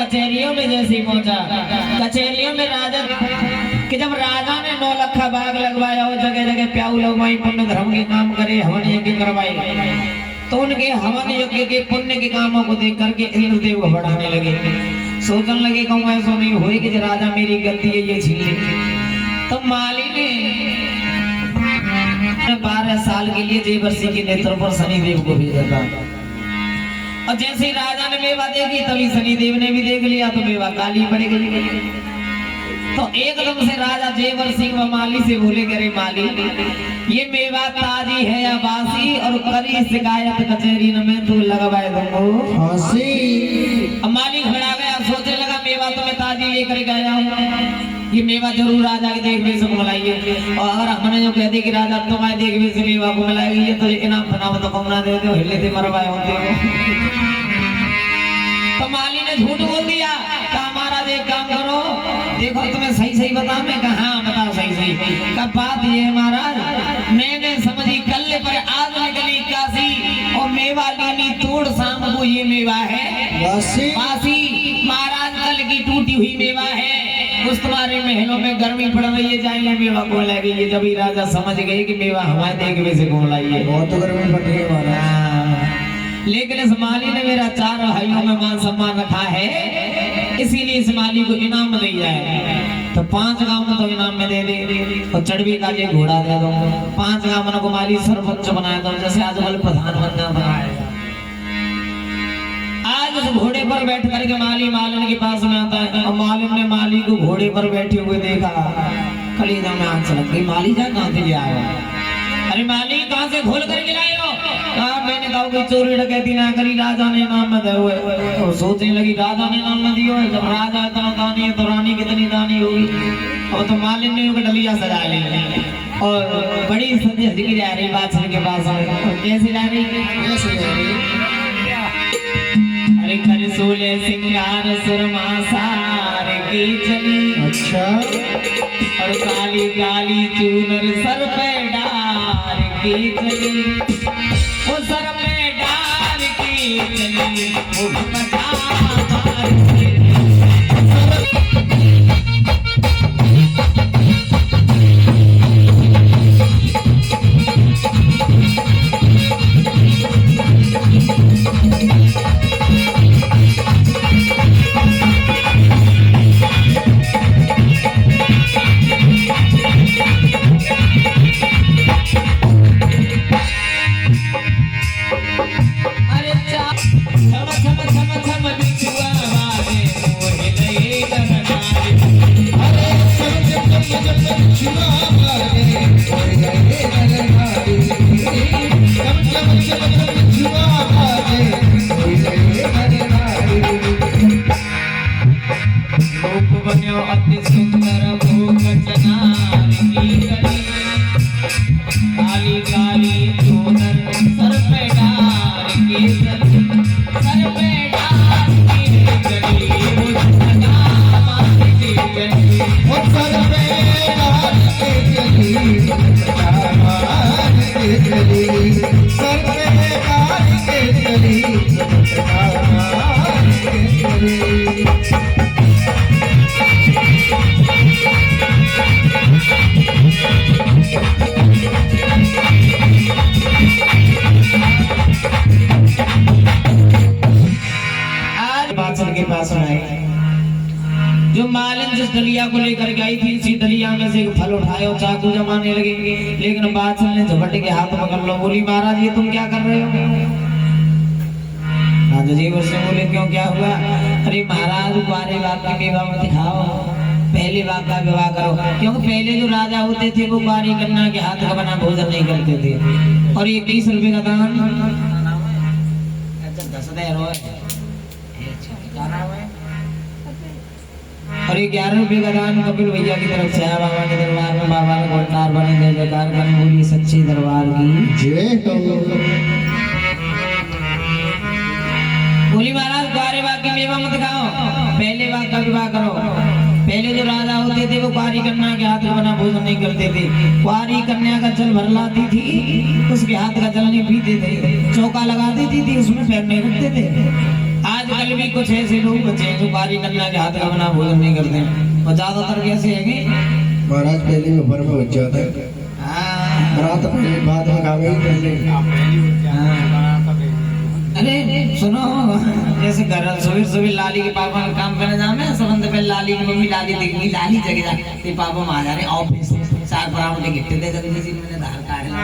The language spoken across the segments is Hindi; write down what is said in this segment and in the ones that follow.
कचहरियों में जैसे पहुंचा, कचहरियों में राजा कि जब राजा ने 9 लखा बाग लगवाया और जगह जगह प्याऊ लगवाई, पुण्य धर्म के काम करे, हवन यज्ञ करवाए, तो उनके हवन यज्ञ के पुण्य के कामों को देख करके इंद्रदेव को बढ़ाने लगे। सोचने लगे कहूँ ऐसा नहीं होए कि राजा मेरी गलती है ये छीन ले। तो माली ने 12 साल के लिए देवर्षि के नेतृत्व पर शनिदेव को भेजा था। और जैसे ही राजा ने मेवा देखी तभी शनिदेव ने भी देख लिया, तो मेवा काली पड़ गई। तो एकदम से राजा देवर्षि व माली से बोले अरे माली, ये मेवा ताजी है या बासी, और करी शिकायत कचहरी में तू लगवाए दूंगो फांसी। अब माली खड़ा गया, सोचने लगा मेवा तो मैं ताजी लेकर गया हूँ, ये मेवा जरूर राजा के देखने से मिलाइए, और अगर हमने जो कह दी कि राजा तुम्हारे देखने से मेवा को मिलाएगी तो इनाम फनाम तो कम ना दे दो, हिले थे मरवाए होते हो। तो माली ने झूठ बोल दिया, कहा महाराज एक काम करो, देखो तुम्हें सही सही बताओ। मैं कहा हाँ बताओ सही सही। कब बात ये है महाराज, मैंने समझी कल पर आज निकली काशी, और मेवा लेनी तोड़ शाम को ये मेवा है बासी। महाराज कल की टूटी हुई मेवा है, उस तुम्हारे महलों में गर्मी पड़ रही है, जाइए मेवा कौन लाएगी। जब ही राजा समझ गए कि मेवा हमारे देखने से कौन लाई है, बहुत तो गर्मी पड़ रही है महाराज। लेकिन इस माली ने मेरा 4 भाइयों में मान सम्मान रखा है, इसीलिए इस माली को इनाम में दिया है। तो 5 गांव में तो इनाम में दे दे, और चढ़वी का ये घोड़ा दे दो। 5 गांव को माली सरपंच बनाया दो, जैसे आज कल प्रधानमंत्री बनाया। आज उस घोड़े पर बैठ करके माली मालिन के पास में आता है, और मालिन ने माली को घोड़े पर बैठे हुए देखा, कलीजा में आंच लग गई। माली जा कहाँ से लिया आया? अरे माली कहाँ से खोल करके लाए हो? कहा मैंने कहा कोई चोरी डकैती ना करी, राजा ने नाम में दिए हुए। तो सोचने लगी राजा ने नाम में दिया है, जब राजा इतना दानी है तो रानी कितनी दानी होगी। और तो मालिन ने उनका डलिया सजा ली, और बड़ी सजी सजी जा रही बादशाह के पास। कैसे जा रही? अरे कर सोले सिंगार सुरमा सार की चली, अच्छा, और काली काली चूनर सर पे डार की चली, वो सर पे डार की चली, वो बता अति सुंदर भोग चनार की गली, काली काली चूनर सर पे डार की चली, सर पे डार की चली, वो सदा मात की चली, वो सर पे डार की चली, सदा मात की चली, सर पे डार की चली, सदा मात की चली। के पास में आई, जो मालिन जिस डलिया को लेकर के आई थी, इसी डलिया में से एक फल उठाए और चाकू जमाने लगे, लेकिन बादशाह ने झपट के हाथ पकड़ लो। बोली महाराज ये तुम क्या कर रहे हो? राजा जी उससे बोले क्यों क्या हुआ? अरे महाराज कुंवारे बाप की मेवा मत खाओ, पहले बाप का विवाह करो, क्योंकि पहले जो राजा होते थे वो कुंवारी कन्या के हाथ का बना भोजन नहीं करते थे। और ये 30 रुपए का दान और ये 11 रुपए का दान कपिल भैया की तरफ से आया बाबा के दरबार में। बाबा ने गोलदार बने जय जयकार करने बोली सच्ची दरबार की जय हो। बोली महाराज कुंवारे बाप की मेवा मत खाओ, पहले बाप का विवाह करो। पहले जो राजा होते थे वो कुंवारी कन्या के हाथ का बना भोजन नहीं करते थे, कुंवारी कन्या का जल भर लाती थी, उसके हाथ का जल नहीं पीते थे, चौका लगा देती थी, उसमें पैर नहीं रखते थे। आज आजकल भी कुछ ऐसे लोग बचे हैं जो बारी कन्या के हाथ का बना भोजन नहीं करते और ज्यादातर कैसे है कि महाराज पहले में भर में बच जाता है। रात पहले बाद में खावे ही पहले। अरे सुनो, जैसे घर सुबह सुबह लाली के पापा का काम करने जामे सबंध पे लाली की मम्मी लाली दिखी लाली जगह जाते पापा वहां जा रहे ऑफिस 4 राउंड के गिफ्ट दे जल्दी से मैंने धार काट लिया।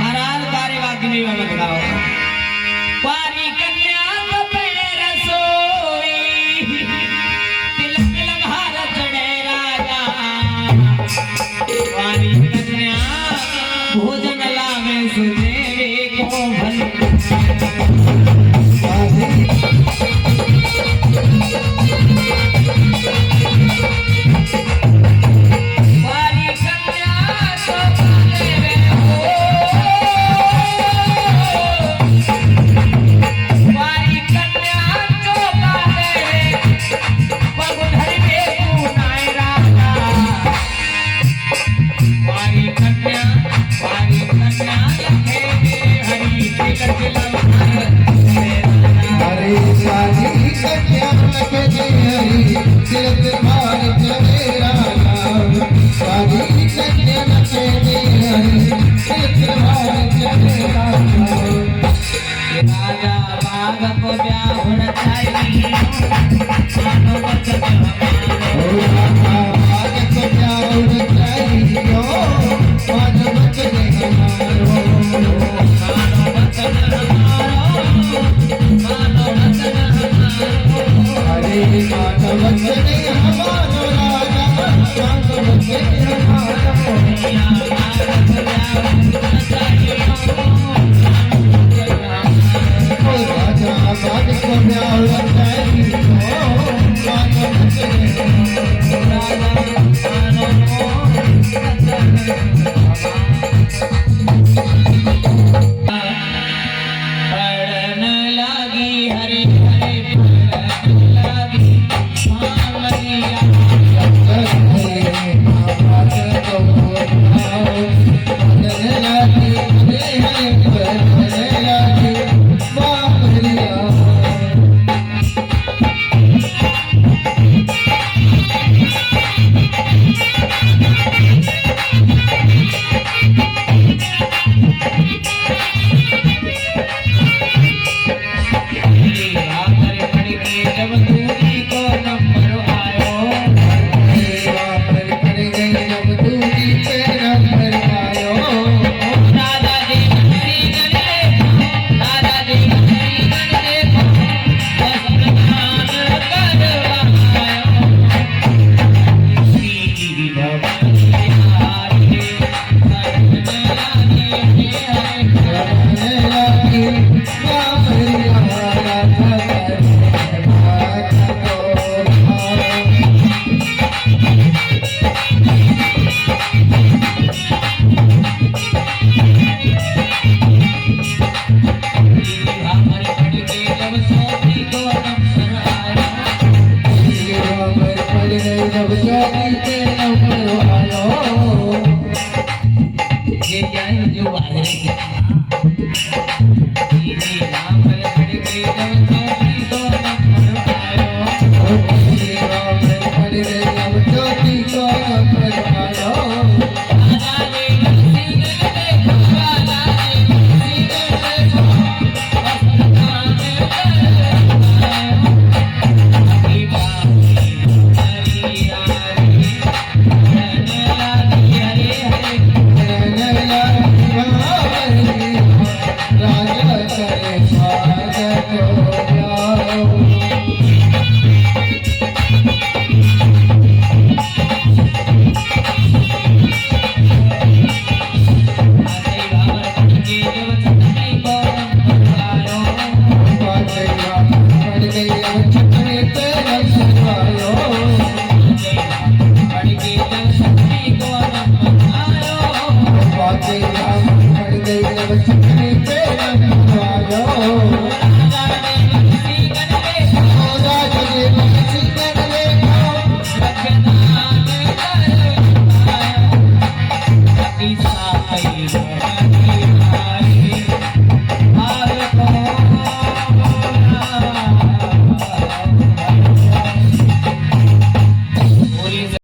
महाराज बारे बाकी नहीं मैं दिखाओ पानी कन्या तो पैर सोई तिलक तिलक हार चढ़े राजा पानी कन्या भोजन लावे सुदेवे को भल राजा बाग को ब्याह होना चाहिए मानो वचन हमारा बाग को ब्याह होना चाहिए मानो वचन हमारा मानो वचन हमारा अरे मानो वचन हमारा राजा मानो वचन हमारा ये क्या है जो